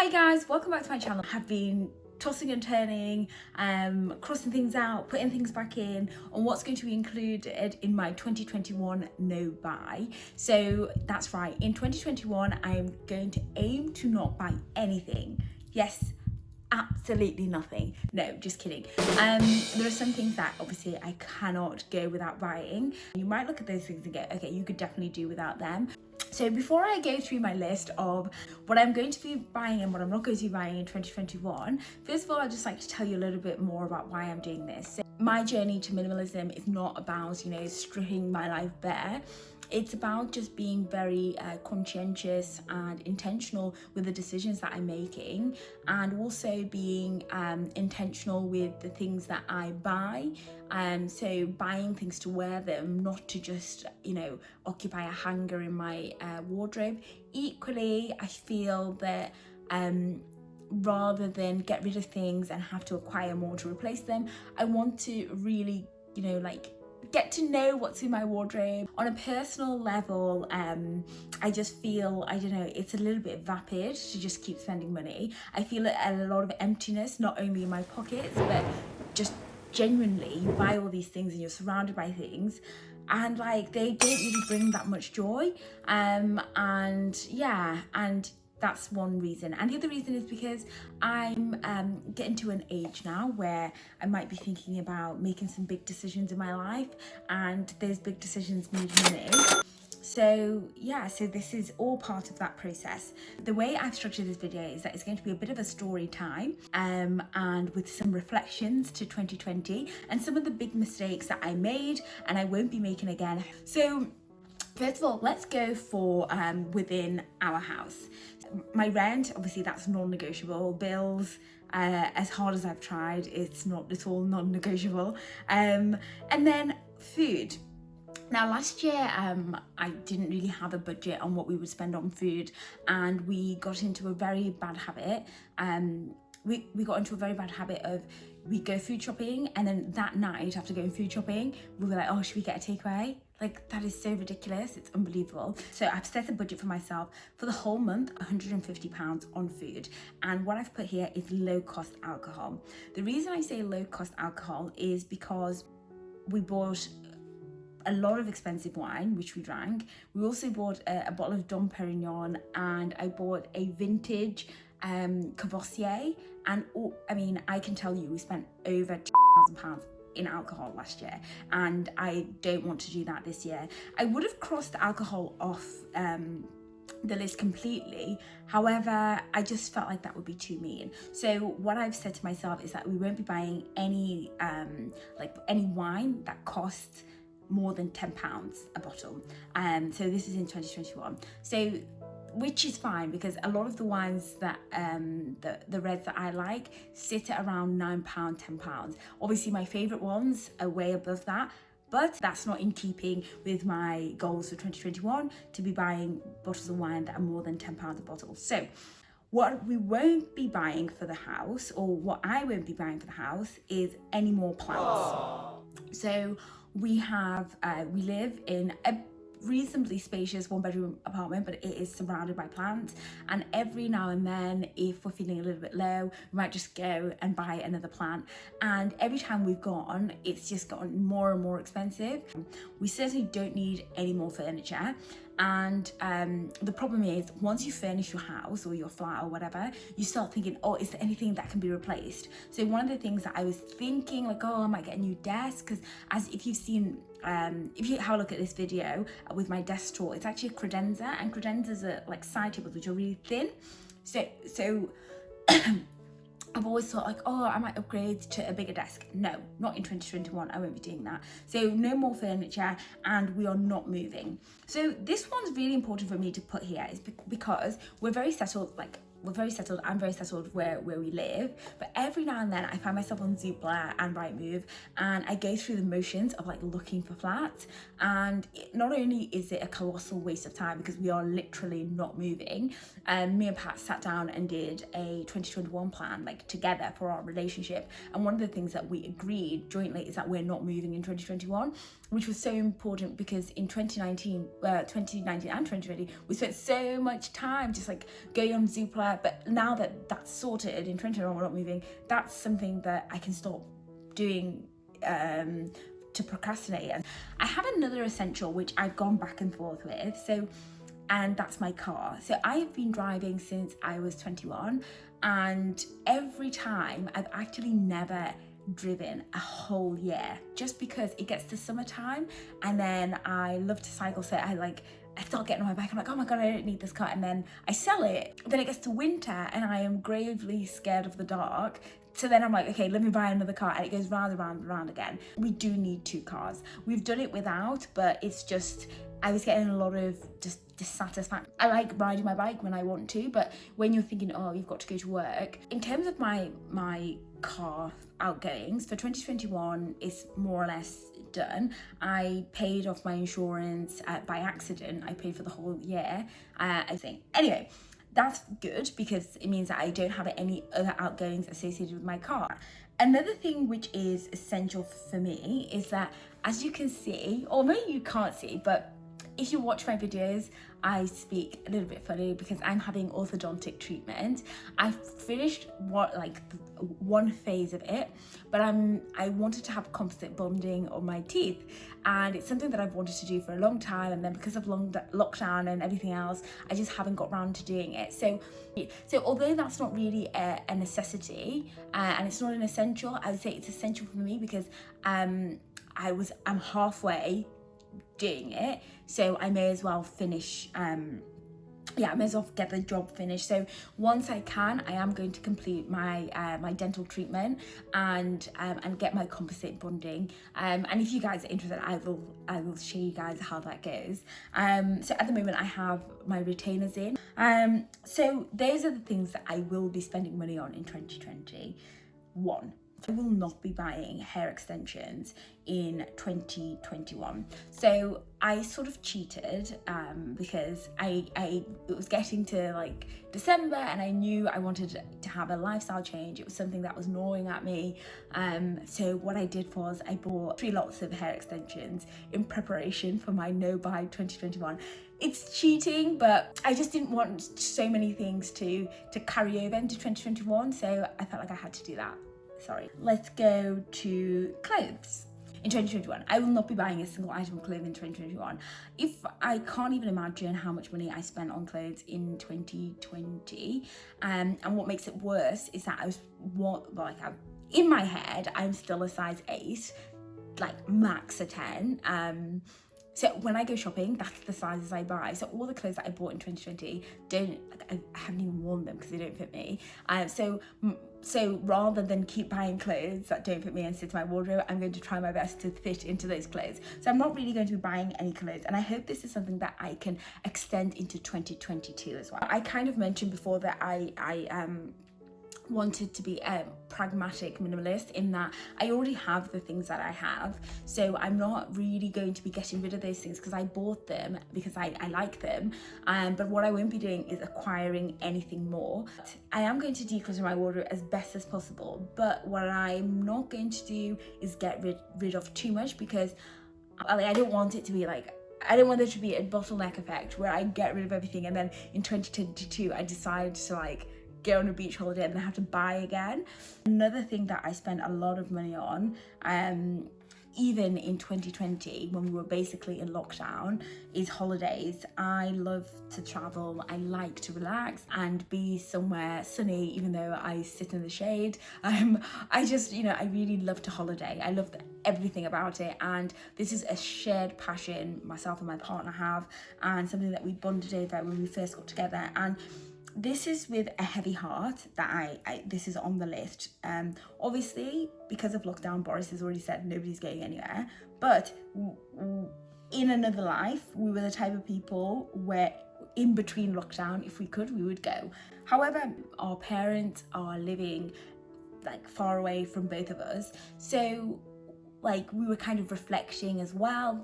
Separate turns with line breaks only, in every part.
Hi guys, welcome back to my channel. I've been tossing and turning, crossing things out, putting things back in on what's going to be included in my 2021 no buy. So that's right, in 2021 I'm going to aim to not buy anything. Yes, absolutely nothing. No, just kidding. There are some things that obviously I cannot go without buying. You might look at those things and go, okay, you could definitely do without them. So before I go through my list of what I'm going to be buying and what I'm not going to be buying in 2021, first of all, I'd just like to tell you a little bit more about why I'm doing this. So my journey to minimalism is not about, stripping my life bare. It's about just being very conscientious and intentional with the decisions that I'm making, and also being intentional with the things that I buy. So buying things to wear them, not to just, occupy a hanger in my wardrobe. Equally, I feel that rather than get rid of things and have to acquire more to replace them, I want to really, get to know what's in my wardrobe. On a personal level, I just feel, it's a little bit vapid to just keep spending money. I feel a lot of emptiness, not only in my pockets, but just genuinely, you buy all these things and you're surrounded by things and they don't really bring that much joy. And that's one reason. And the other reason is because I'm getting to an age now where I might be thinking about making some big decisions in my life, and those big decisions need money. So this is all part of that process. The way I've structured this video is that it's going to be a bit of a story time, and with some reflections to 2020 and some of the big mistakes that I made and I won't be making again. So first of all, let's go for within our house. My rent, obviously that's non-negotiable. Bills, as hard as I've tried, it's not at all non-negotiable. And then food. Now last year I didn't really have a budget on what we would spend on food, and we got into a very bad habit. We got into a very bad habit of, we go food shopping, and then that night after going food shopping we were like, oh, should we get a takeaway? That is so ridiculous, it's unbelievable. So I've set a budget for myself for the whole month, £150 on food. And what I've put here is low cost alcohol. The reason I say low cost alcohol is because we bought a lot of expensive wine, which we drank. We also bought a bottle of Dom Perignon, and I bought a vintage Cavassier. And I can tell you, we spent over £2,000 in alcohol last year, and I don't want to do that this year. I would have crossed alcohol off the list completely. However, I just felt like that would be too mean. So what I've said to myself is that we won't be buying any wine that costs more than £10 a bottle. So this is in 2021. So which is fine, because a lot of the wines that the reds that I like sit at around £9, £10. Obviously my favourite ones are way above that, but that's not in keeping with my goals for 2021 to be buying bottles of wine that are more than £10 a bottle. So what we won't be buying for the house, or what I won't be buying for the house, is any more plants. So we live in a reasonably spacious one-bedroom apartment, but it is surrounded by plants, and every now and then, if we're feeling a little bit low, we might just go and buy another plant. And every time we've gone, it's just gotten more and more expensive. We certainly don't need any more furniture. And the problem is, once you furnish your house or your flat or whatever, you start thinking, oh, is there anything that can be replaced? So one of the things that I was thinking, I might get a new desk, because if you've seen, if you have a look at this video with my desk drawer, it's actually a credenza, and credenzas are side tables which are really thin. So I've always thought I might upgrade to a bigger desk. No, not in 2021, I won't be doing that. So no more furniture, and we are not moving. So this one's really important for me to put here, is because we're very settled, I'm very settled where we live, but every now and then I find myself on Zoopla and Rightmove, and I go through the motions of looking for flats, and not only is it a colossal waste of time because we are literally not moving. Me and Pat sat down and did a 2021 plan together for our relationship, and one of the things that we agreed jointly is that we're not moving in 2021. which was so important because in 2019 and 2020, we spent so much time just like going on Zoopla. But now that that's sorted, in 2021 we're not moving, that's something that I can stop doing to procrastinate. And I have another essential which I've gone back and forth with, and that's my car. So I've been driving since I was 21, and every time I've actually never driven a whole year, just because it gets to summertime and then I love to cycle, so I start getting on my bike, I'm like, oh my god, I don't need this car, and then I sell it. Then it gets to winter and I am gravely scared of the dark, so then I'm like, okay, let me buy another car, and it goes round and round and round again. We do need 2 cars. We've done it without, but it's just, I was getting a lot of just dissatisfaction. I like riding my bike when I want to, but when you're thinking, oh, you've got to go to work. In terms of my car outgoings for 2021, is more or less done. I paid off my insurance by accident. I paid for the whole year, I think. Anyway, that's good because it means that I don't have any other outgoings associated with my car. Another thing which is essential for me is that, as you can see, or maybe you can't see, but if you watch my videos, I speak a little bit funny because I'm having orthodontic treatment. I've finished one phase of it, but I wanted to have composite bonding on my teeth, and it's something that I've wanted to do for a long time, and then because of lockdown and everything else, I just haven't got around to doing it. So although that's not really a necessity, and it's not an essential, I would say it's essential for me because I'm halfway doing it, so I may as well finish, I may as well get the job finished. So once I can, I am going to complete my my dental treatment and get my composite bonding. And if you guys are interested, I will show you guys how that goes. So at the moment I have my retainers in. So those are the things that I will be spending money on in 2021. I will not be buying hair extensions in 2021. So I sort of cheated because it was getting to like December and I knew I wanted to have a lifestyle change. It was something that was gnawing at me. So what I did was I bought 3 lots of hair extensions in preparation for my no buy 2021. It's cheating, but I just didn't want so many things to carry over into 2021. So I felt like I had to do that. Sorry. Let's go to clothes. In 2021, I will not be buying a single item of clothing in 2021. I can't even imagine how much money I spent on clothes in 2020. And what makes it worse is that in my head, I'm still a size 8, like max a 10. So when I go shopping, that's the sizes I buy. So all the clothes that I bought in 2020 I haven't even worn them because they don't fit me. So rather than keep buying clothes that don't fit me and sit in my wardrobe, I'm going to try my best to fit into those clothes. So I'm not really going to be buying any clothes, and I hope this is something that I can extend into 2022 as well. I kind of mentioned before that I wanted to be a pragmatic minimalist, in that I already have the things that I have, so I'm not really going to be getting rid of those things because I bought them because I like them, but what I won't be doing is acquiring anything more. I am going to declutter my wardrobe as best as possible, but what I'm not going to do is get rid of too much, because I don't want it to be like, I don't want there to be a bottleneck effect where I get rid of everything and then in 2022 I decide to go on a beach holiday and then have to buy again. Another thing that I spent a lot of money on, even in 2020 when we were basically in lockdown, is holidays. I love to travel. I like to relax and be somewhere sunny, even though I sit in the shade. I just, I really love to holiday. I love everything about it, and this is a shared passion myself and my partner have, and something that we bonded over when we first got together. And this is with a heavy heart that this is on the list. Obviously, because of lockdown, Boris has already said nobody's going anywhere. But in another life, we were the type of people where in between lockdown, if we could, we would go. However, our parents are living far away from both of us. So we were kind of reflecting as well,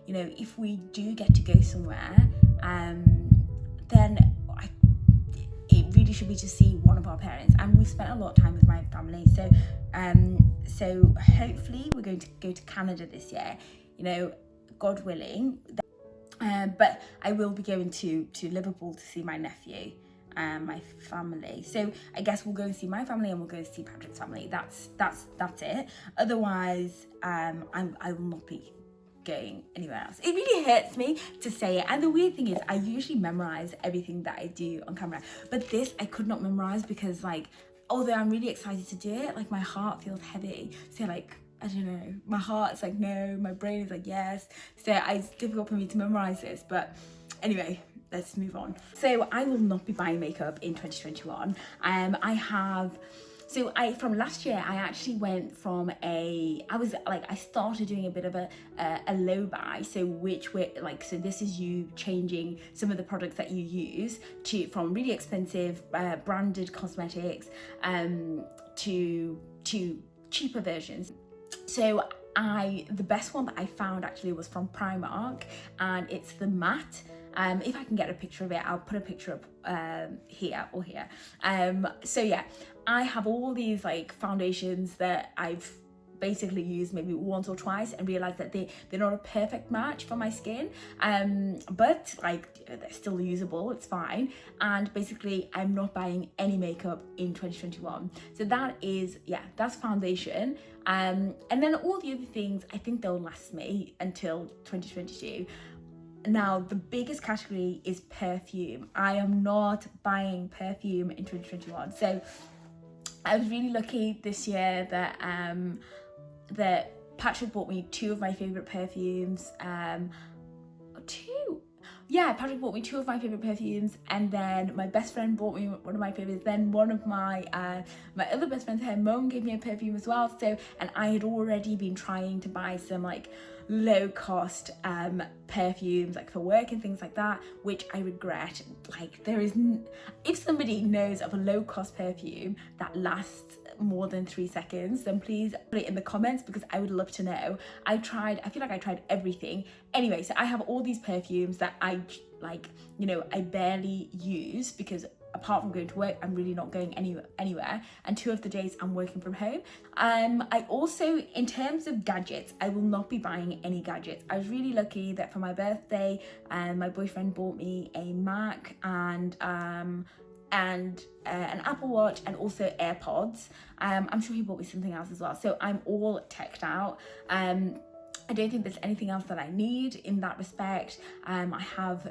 if we do get to go somewhere, then it really should be to see one of our parents. And we've spent a lot of time with my family, so hopefully we're going to go to Canada this year. God willing. But I will be going to Liverpool to see my nephew and my family. So I guess we'll go and see my family and we'll go and see Patrick's family. That's it. Otherwise, I will not be going anywhere else. It really hurts me to say it. And the weird thing is, I usually memorize everything that I do on camera, but this I could not memorize because, like, although I'm really excited to do it, like, my heart feels heavy. So, like, I don't know, my heart's like no, my brain is like yes. So it's difficult for me to memorize this, but anyway, let's move on. So I will not be buying makeup in 2021. From last year, I actually went from I started doing a bit of a low buy. So this is you changing some of the products that you use from really expensive branded cosmetics to cheaper versions. So the best one that I found actually was from Primark, and it's the matte. If I can get a picture of it, I'll put a picture up here or here. So yeah, I have all these like foundations that I've basically used maybe once or twice and realized that they're not a perfect match for my skin, but like they're still usable, it's fine. And basically I'm not buying any makeup in 2021. So that's foundation, and then all the other things I think they'll last me until 2022. Now, the biggest category is perfume. I am not buying perfume in 2021. So I was really lucky this year that Patrick bought me two of my favourite perfumes. Patrick bought me two of my favourite perfumes, and then my best friend bought me one of my favourites. Then one of my other best friends, her mum, gave me a perfume as well. So, and I had already been trying to buy some like low cost perfumes like for work and things like that, which I regret. Like if somebody knows of a low cost perfume that lasts more than 3 seconds, then please put it in the comments, because I would love to know. I feel like I tried everything. Anyway, so I have all these perfumes that I barely use, because apart from going to work, I'm really not going anywhere, and 2 of the days I'm working from home. I also, in terms of gadgets, I will not be buying any gadgets. I was really lucky that for my birthday, my boyfriend bought me a Mac and an Apple Watch and also AirPods. I'm sure he bought me something else as well. So I'm all teched out. I don't think there's anything else that I need in that respect. I don't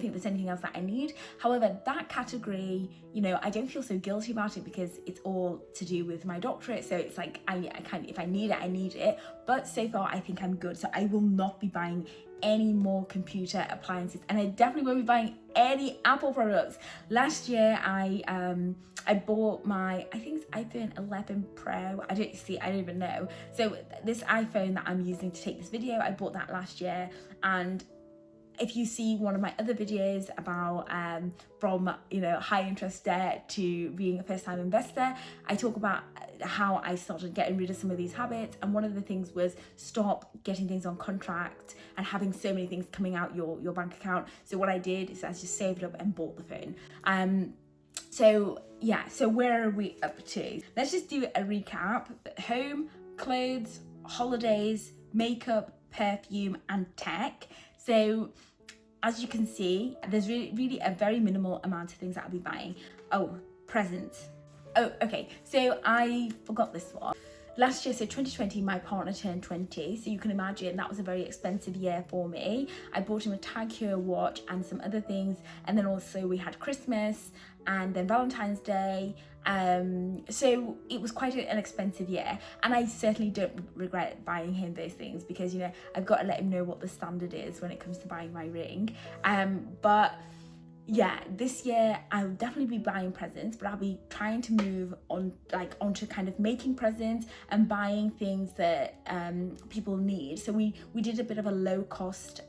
think there's anything else that I need. However, that category, I don't feel so guilty about it because it's all to do with my doctorate. So it's like, if I need it, I need it. But so far, I think I'm good. So I will not be buying any more computer appliances, and I definitely won't be buying any Apple products. Last year I bought I think it's iPhone 11 Pro. I don't even know. So this iPhone that I'm using to take this video, I bought that last year. And if you see one of my other videos about from high interest debt to being a first time investor, I talk about how I started getting rid of some of these habits, and one of the things was stop getting things on contract and having so many things coming out your bank account. So what I did is I just saved up and bought the phone. So where are we up to? Let's just do a recap. Home, clothes, holidays, makeup, perfume and tech. So as you can see, there's really a very minimal amount of things that I'll be buying. Oh, presents. Oh, okay, so I forgot this one. Last year, so 2020, my partner turned 20, so you can imagine that was a very expensive year for me. I bought him a Tag Heuer watch and some other things, and then also we had Christmas and then Valentine's Day. So it was quite an expensive year, and I certainly don't regret buying him those things, because I've got to let him know what the standard is when it comes to buying my ring. But yeah, this year I'll definitely be buying presents, but I'll be trying to move onto kind of making presents and buying things that people need. So we did a bit of a low cost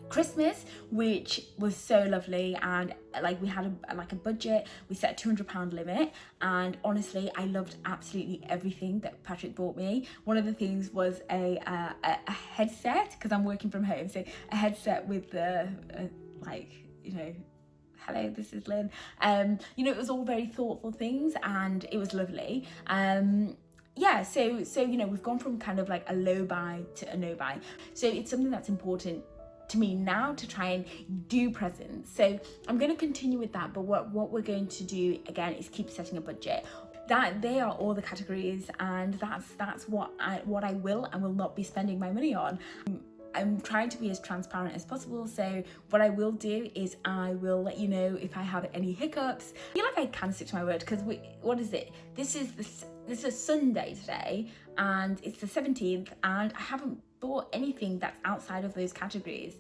Christmas, which was so lovely, and we had a budget. We set a £200 limit, and honestly I loved absolutely everything that Patrick bought me. One of the things was a headset, because I'm working from home, so a headset with the hello, this is Lynn. It was all very thoughtful things, and it was lovely. yeah, so we've gone from kind of like a low buy to a no buy. So it's something that's important to me now to try and do presents. So I'm going to continue with that, but what we're going to do again is keep setting a budget. That they are all the categories, and that's what I will and will not be spending my money on. I'm trying to be as transparent as possible, so what I will do is I will let you know if I have any hiccups. I feel like I can stick to my word, because what is it? This is Sunday today, and it's the 17th, and I haven't bought anything that's outside of those categories.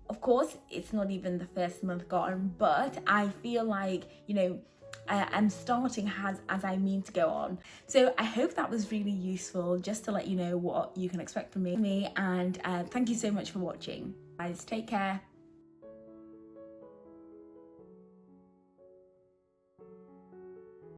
Of course, it's not even the first month gone, but I feel like, I'm starting as I mean to go on. So I hope that was really useful, just to let you know what you can expect from me, and thank you so much for watching. Guys, take care.